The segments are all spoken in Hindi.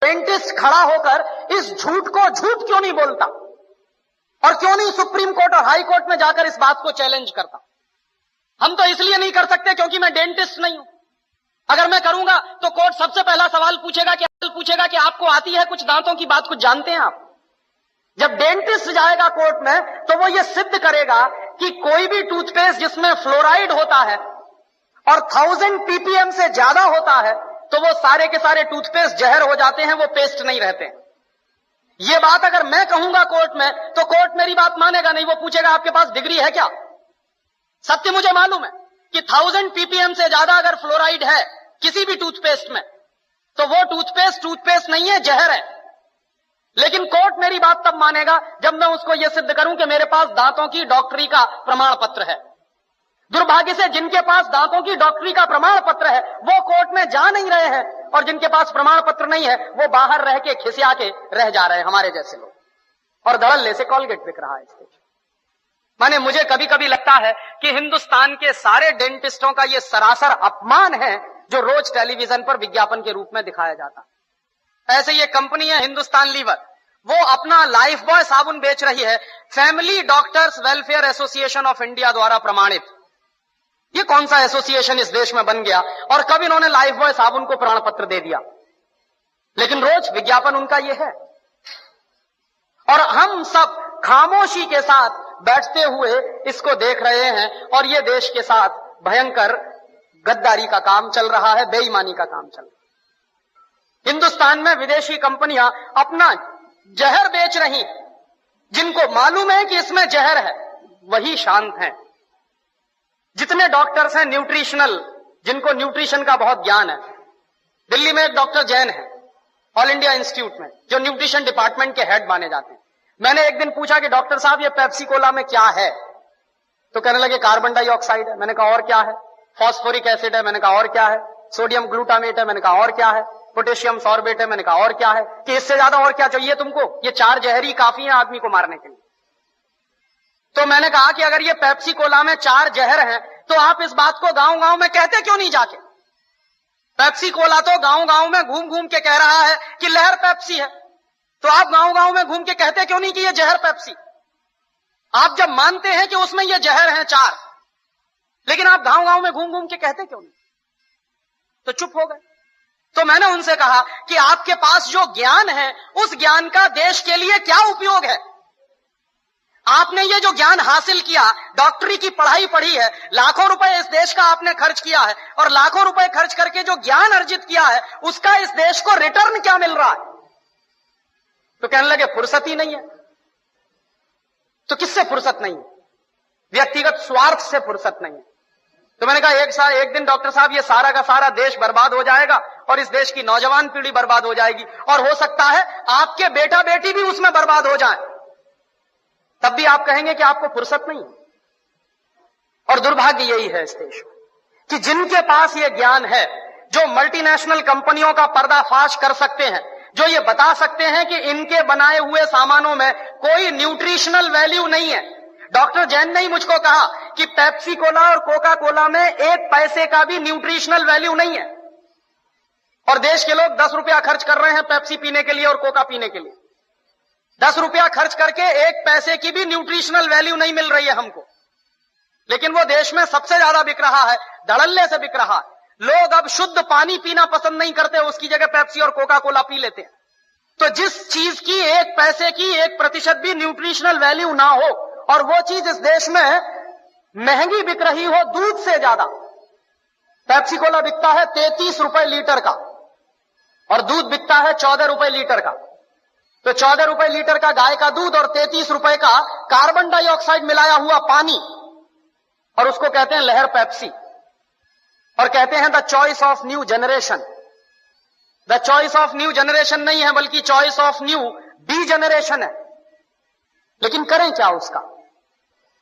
डेंटिस्ट खड़ा होकर इस झूठ को झूठ क्यों नहीं बोलता और क्यों नहीं सुप्रीम कोर्ट और हाई कोर्ट में जाकर इस बात को चैलेंज करता? हम तो इसलिए नहीं कर सकते क्योंकि मैं डेंटिस्ट नहीं हूं। अगर मैं करूंगा तो कोर्ट सबसे पहला सवाल पूछेगा कि आपको आती है कुछ दांतों की बात, कुछ जानते हैं आप? जब डेंटिस्ट जाएगा कोर्ट में तो वो ये सिद्ध करेगा कि कोई भी टूथपेस्ट जिसमें फ्लोराइड होता है और 1000 ppm से ज्यादा होता है तो वो सारे के सारे टूथपेस्ट जहर हो जाते हैं, वो पेस्ट नहीं रहते हैं। ये बात अगर मैं कहूंगा कोर्ट में तो कोर्ट मेरी बात मानेगा नहीं, वो पूछेगा आपके पास डिग्री है क्या? सत्य मुझे मालूम है कि 1000 ppm से ज्यादा अगर फ्लोराइड है किसी भी टूथपेस्ट में तो वो टूथपेस्ट नहीं है, जहर है। लेकिन कोर्ट मेरी बात तब मानेगा जब मैं उसको यह सिद्ध करूं कि मेरे पास दांतों की डॉक्टरी का प्रमाण पत्र है। दुर्भाग्य से जिनके पास दांतों की डॉक्टरी का प्रमाण पत्र है वो कोर्ट में जा नहीं रहे हैं, और जिनके पास प्रमाण पत्र नहीं है वो बाहर रह के खिसिया के रह जा रहे हैं, हमारे जैसे लोग। और धड़ल्ले से कॉलगेट बिक रहा है इस देश। माने मुझे कभी कभी लगता है कि हिंदुस्तान के सारे डेंटिस्टों का यह सरासर अपमान है जो रोज टेलीविजन पर विज्ञापन के रूप में दिखाया जाता है। ऐसे ये कंपनी है हिंदुस्तान लीवर, वो अपना लाइफ बॉय साबुन बेच रही है family doctors welfare association of India द्वारा प्रमाणित। ये कौन सा एसोसिएशन इस देश में बन गया और कब इन्होंने लाइफ बॉय साबुन को प्रमाण पत्र दे दिया? लेकिन रोज विज्ञापन उनका ये है, और हम सब खामोशी के साथ बैठते हुए इसको देख रहे हैं। और ये देश के साथ भयंकर गद्दारी का काम चल रहा है, बेईमानी का काम चल रहा है। हिंदुस्तान में विदेशी कंपनियां अपना जहर बेच रही, जिनको मालूम है कि इसमें जहर है वही शांत हैं। जितने डॉक्टर्स हैं न्यूट्रिशनल, जिनको न्यूट्रिशन का बहुत ज्ञान है, दिल्ली में एक डॉक्टर जैन है ऑल इंडिया इंस्टीट्यूट में, जो न्यूट्रिशन डिपार्टमेंट के हेड माने जाते हैं। मैंने एक दिन पूछा कि डॉक्टर साहब ये पेप्सी कोला में क्या है? तो कहने लगे कार्बन डाइऑक्साइड है। मैंने कहा और क्या है? फॉस्फोरिक एसिड है। मैंने कहा और क्या है? सोडियम ग्लूटामेट है। मैंने कहा और क्या है? पोटेशियम सॉर्बेट है। मैंने कहा और क्या है? कि इससे ज्यादा और क्या चाहिए तुमको? ये 4 जहरी काफी है आदमी को मारने के लिए। तो मैंने कहा कि अगर ये पेप्सी कोला में 4 जहर हैं तो आप इस बात को गांव गांव में कहते क्यों नहीं जाके? पेप्सी कोला तो गांव गांव में घूम घूम के कह रहा है कि लहर पेप्सी है, तो आप गांव गांव में घूम के कहते क्यों नहीं कि ये जहर पेप्सी? आप जब मानते हैं कि उसमें ये जहर हैं 4, लेकिन आप गांव गांव में घूम घूम के कहते क्यों नहीं? तो चुप हो गए। तो मैंने उनसे कहा कि आपके पास जो ज्ञान है उस ज्ञान का देश के लिए क्या उपयोग है? आपने ये जो ज्ञान हासिल किया, डॉक्टरी की पढ़ाई पढ़ी है, लाखों रुपए इस देश का आपने खर्च किया है, और लाखों रुपए खर्च करके जो ज्ञान अर्जित किया है उसका इस देश को रिटर्न क्या मिल रहा है? तो कहने लगे फुर्सत ही नहीं है। तो किससे फुर्सत नहीं है? व्यक्तिगत स्वार्थ से फुर्सत नहीं है। तो मैंने कहा एक दिन डॉक्टर साहब ये सारा का सारा देश बर्बाद हो जाएगा और इस देश की नौजवान पीढ़ी बर्बाद हो जाएगी, और हो सकता है आपके बेटा बेटी भी उसमें बर्बाद हो जाए, तब भी आप कहेंगे कि आपको फुर्सत नहीं है। और दुर्भाग्य यही है इस देश में कि जिनके पास ये ज्ञान है, जो मल्टीनेशनल कंपनियों का पर्दाफाश कर सकते हैं, जो ये बता सकते हैं कि इनके बनाए हुए सामानों में कोई न्यूट्रिशनल वैल्यू नहीं है। डॉक्टर जैन ने ही मुझको कहा कि पेप्सी कोला और कोका कोला में 1 पैसे का भी न्यूट्रिशनल वैल्यू नहीं है, और देश के लोग 10 रुपया खर्च कर रहे हैं पेप्सी पीने के लिए और कोका पीने के लिए। 10 रुपया खर्च करके 1 पैसे की भी न्यूट्रिशनल वैल्यू नहीं मिल रही है हमको, लेकिन वो देश में सबसे ज्यादा बिक रहा है, धड़ल्ले से बिक रहा है। लोग अब शुद्ध पानी पीना पसंद नहीं करते, उसकी जगह पेप्सी और कोका कोला पी लेते हैं। तो जिस चीज की 1 पैसे की 1% भी न्यूट्रिशनल वैल्यू ना हो, और वो चीज इस देश में महंगी बिक रही हो दूध से ज्यादा। पेप्सी कोला बिकता है 33 रुपए लीटर का और दूध बिकता है 14 रुपए लीटर का। तो 14 रुपए लीटर का गाय का दूध और 33 रुपए का कार्बन डाइऑक्साइड मिलाया हुआ पानी, और उसको कहते हैं लहर पेप्सी, और कहते हैं the choice of new generation. The choice of new generation नहीं है, बल्कि choice of new D generation है। लेकिन करें क्या उसका?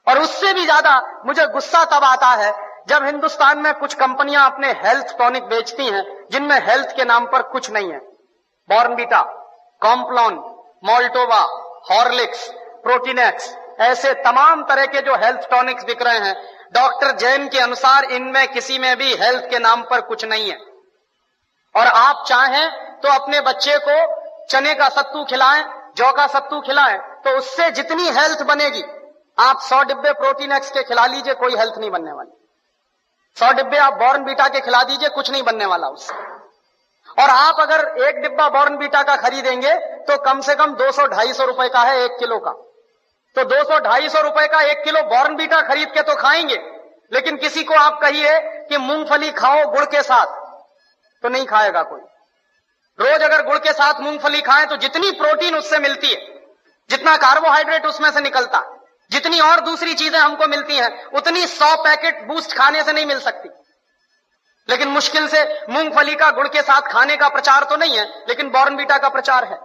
और उससे भी ज्यादा मुझे गुस्सा तब आता है जब हिंदुस्तान में कुछ कंपनियां अपने हेल्थ टॉनिक बेचती हैं जिनमें हेल्थ के नाम पर कुछ नहीं है। Bournvita, Complan, Maltova, Horlicks, Protinex, ऐसे तमाम तरह के जो हेल्थ टॉनिक्स बिक रहे हैं, डॉक्टर जैन के अनुसार इनमें किसी में भी हेल्थ के नाम पर कुछ नहीं है। और आप चाहें तो अपने बच्चे को चने का सत्तू खिलाएं, जौ का सत्तू खिलाएं, तो उससे जितनी हेल्थ बनेगी, आप 100 डिब्बे प्रोटीन एक्स के खिला लीजिए, कोई हेल्थ नहीं बनने वाली। 100 डिब्बे आप बॉर्नवीटा के खिला दीजिए, कुछ नहीं बनने वाला उससे। और आप अगर एक डिब्बा बॉर्नवीटा का खरीदेंगे तो कम से कम 200-250 रुपए का है 1 किलो का। तो 200-250 रुपए का 1 किलो बॉर्नवीटा खरीद के तो खाएंगे, लेकिन किसी को आप कहिए कि मूंगफली खाओ गुड़ के साथ, तो नहीं खाएगा कोई। रोज अगर गुड़ के साथ मूंगफली खाएं तो जितनी प्रोटीन उससे मिलती है, जितना कार्बोहाइड्रेट उसमें से निकलता है, जितनी और दूसरी चीजें हमको मिलती हैं, उतनी 100 पैकेट बूस्ट खाने से नहीं मिल सकती। लेकिन मुश्किल से मूंगफली का गुड़ के साथ खाने का प्रचार तो नहीं है, लेकिन बॉर्नवीटा का प्रचार है।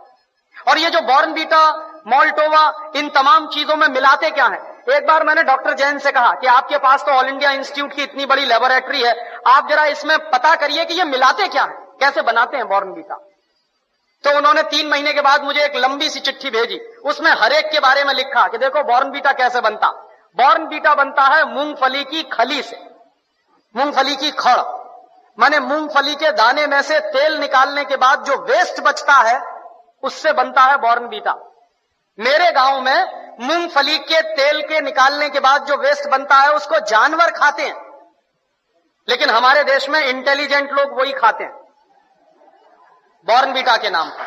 और ये जो बॉर्नवीटा, मॉल्टोवा, इन तमाम चीजों में मिलाते क्या है? एक बार मैंने डॉक्टर जैन से कहा कि आपके पास तो ऑल इंडिया इंस्टीट्यूट की इतनी बड़ी लेबोरेटरी है, आप जरा इसमें पता करिए कि ये मिलाते क्या है, कैसे बनाते हैं बॉर्नवीटा। तो उन्होंने 3 महीने के बाद मुझे एक लंबी सी चिट्ठी भेजी, उसमें हर एक के बारे में लिखा कि देखो बॉर्नवीटा कैसे बनता। बॉर्नवीटा बनता है मूंगफली की खली से, मूंगफली की खड़, माने मूंगफली के दाने में से तेल निकालने के बाद जो वेस्ट बचता है उससे बनता है बॉर्नवीटा। मेरे गांव में मूंगफली के तेल के निकालने के बाद जो वेस्ट बनता है उसको जानवर खाते हैं, लेकिन हमारे देश में इंटेलिजेंट लोग वही खाते हैं बॉर्नवीटा के नाम पर।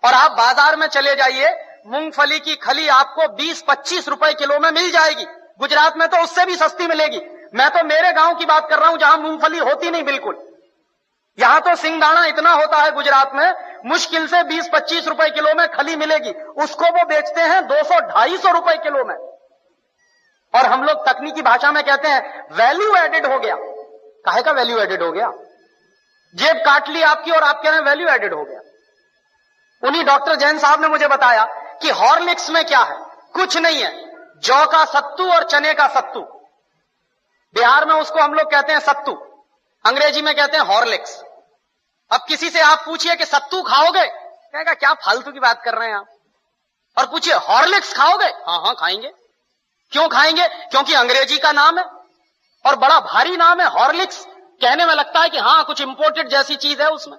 और आप बाजार में चले जाइए, मूंगफली की खली आपको 20-25 रुपए किलो में मिल जाएगी। गुजरात में तो उससे भी सस्ती मिलेगी। मैं तो मेरे गांव की बात कर रहा हूं जहां मूंगफली होती नहीं बिल्कुल। यहां तो सिंगदाना इतना होता है गुजरात में, मुश्किल से 20-25 रुपए किलो में खली मिलेगी, उसको वो बेचते हैं 200-250 रुपए किलो में। और हम लोग तकनीकी भाषा में कहते हैं वैल्यू एडेड हो गया। काहे का वैल्यू एडेड हो गया? जेब काट ली आपकी और आप कह रहे हैं वैल्यू एडेड हो गया। उन्हीं डॉक्टर जैन साहब ने मुझे बताया कि हॉर्लिक्स में क्या है, कुछ नहीं है, जौ का सत्तू और चने का सत्तू। बिहार में उसको हम लोग कहते हैं सत्तू, अंग्रेजी में कहते हैं हॉर्लिक्स। अब किसी से आप पूछिए कि सत्तू खाओगे, कहेगा क्या फालतू की बात कर रहे हैं आप। और पूछिए हॉर्लिक्स खाओगे, हाँ हाँ खाएंगे। क्यों खाएंगे? क्योंकि अंग्रेजी का नाम है और बड़ा भारी नाम है हॉर्लिक्स। कहने में लगता है कि हाँ कुछ इंपोर्टेड जैसी चीज है उसमें।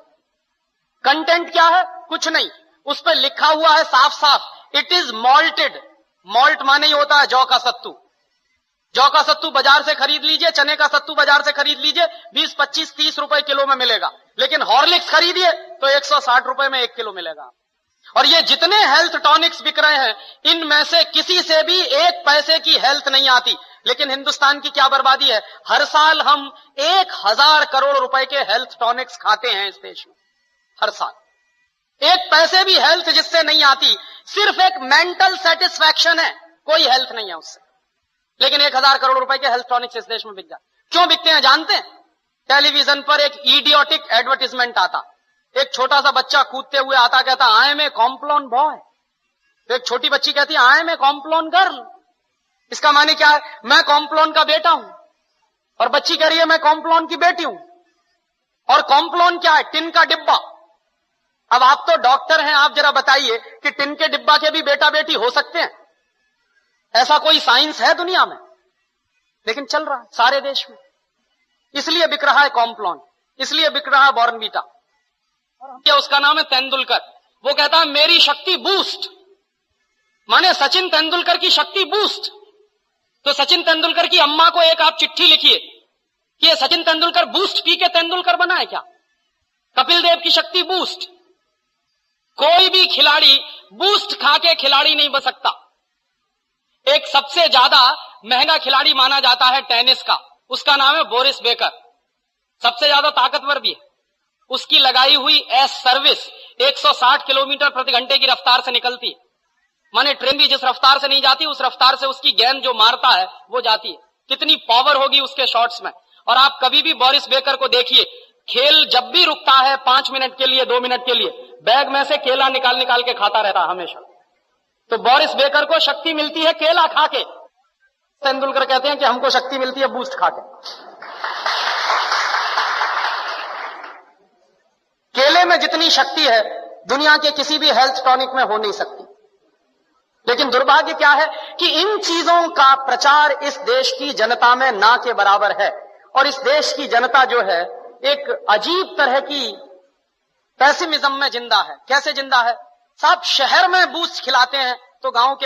कंटेंट क्या है? कुछ नहीं, उस पर लिखा हुआ है साफ साफ, इट इज मॉल्टेड। मॉल्ट माने ही होता है जौ का सत्तू। जौ का सत्तू बाजार से खरीद लीजिए, चने का सत्तू बाजार से खरीद लीजिए, 20-25-30 रुपए किलो में मिलेगा। लेकिन हॉर्लिक्स खरीदिए तो 160 रुपए में 1 किलो मिलेगा। और ये जितने हेल्थ टॉनिक्स बिक रहे हैं, इनमें से किसी से भी 1 पैसे की हेल्थ नहीं आती। लेकिन हिंदुस्तान की क्या बर्बादी है, हर साल हम 1000 करोड़ रुपए के हेल्थ टॉनिक्स खाते हैं इस देश में, हर साल। 1 पैसे भी हेल्थ जिससे नहीं आती, सिर्फ एक मेंटल सेटिस्फैक्शन है, कोई हेल्थ नहीं है उससे। लेकिन 1000 करोड़ रुपए के हेल्थ टॉनिक्स इस देश में बिक जाते। क्यों बिकते हैं जानते हैं? टेलीविजन पर एक इडियोटिक एडवर्टाइजमेंट आता, एक छोटा सा बच्चा कूदते हुए आता, कहता I am a Complan boy. तो एक छोटी बच्ची कहती है I am a Complan girl. इसका माने क्या है? मैं कॉम्प्लोन का बेटा हूं। और बच्ची कह रही है मैं कॉम्प्लोन की बेटी हूं। और कॉम्प्लोन क्या है? टिन का डिब्बा। अब आप तो डॉक्टर हैं, आप जरा बताइए कि टिन के डिब्बा के भी बेटा बेटी हो सकते हैं? ऐसा कोई साइंस है दुनिया में? लेकिन चल रहा है सारे देश में। इसलिए बिक रहा है कॉम्प्लोन, इसलिए बिक रहा है बॉर्नवीटा। और उसका नाम है तेंदुलकर। वो कहता है मेरी शक्ति बूस्ट, माने सचिन तेंदुलकर की शक्ति बूस्ट। तो सचिन तेंदुलकर की अम्मा को एक आप चिट्ठी लिखिए कि ये सचिन तेंदुलकर बूस्ट पी के तेंदुलकर बना है क्या? कपिल देव की शक्ति बूस्ट। कोई भी खिलाड़ी बूस्ट खा के खिलाड़ी नहीं बन सकता। एक सबसे ज्यादा महंगा खिलाड़ी माना जाता है टेनिस का, उसका नाम है बोरिस बेकर। सबसे ज्यादा ताकतवर भी है। उसकी लगाई हुई एस सर्विस 160 किलोमीटर प्रति घंटे की रफ्तार से निकलती है। माने ट्रेन भी जिस रफ्तार से नहीं जाती, उस रफ्तार से उसकी गेंद जो मारता है वो जाती है। कितनी पावर होगी उसके शॉट्स में। और आप कभी भी बोरिस बेकर को देखिए, खेल जब भी रुकता है 5 मिनट के लिए, 2 मिनट के लिए, बैग में से केला निकाल निकाल के खाता रहता है हमेशा। तो बोरिस बेकर को शक्ति मिलती है केला खा के। तेंदुलकर कहते हैं कि हमको शक्ति मिलती है बूस्ट खा के। केले में जितनी शक्ति है दुनिया के किसी भी हेल्थ टॉनिक में हो नहीं सकती। लेकिन दुर्भाग्य क्या है कि इन चीजों का प्रचार इस देश की जनता में ना के बराबर है। और इस देश की जनता जो है एक अजीब तरह की पेसिमिज्म में जिंदा है। कैसे जिंदा है साहब? शहर में बूस्ट खिलाते हैं तो गांव के लोग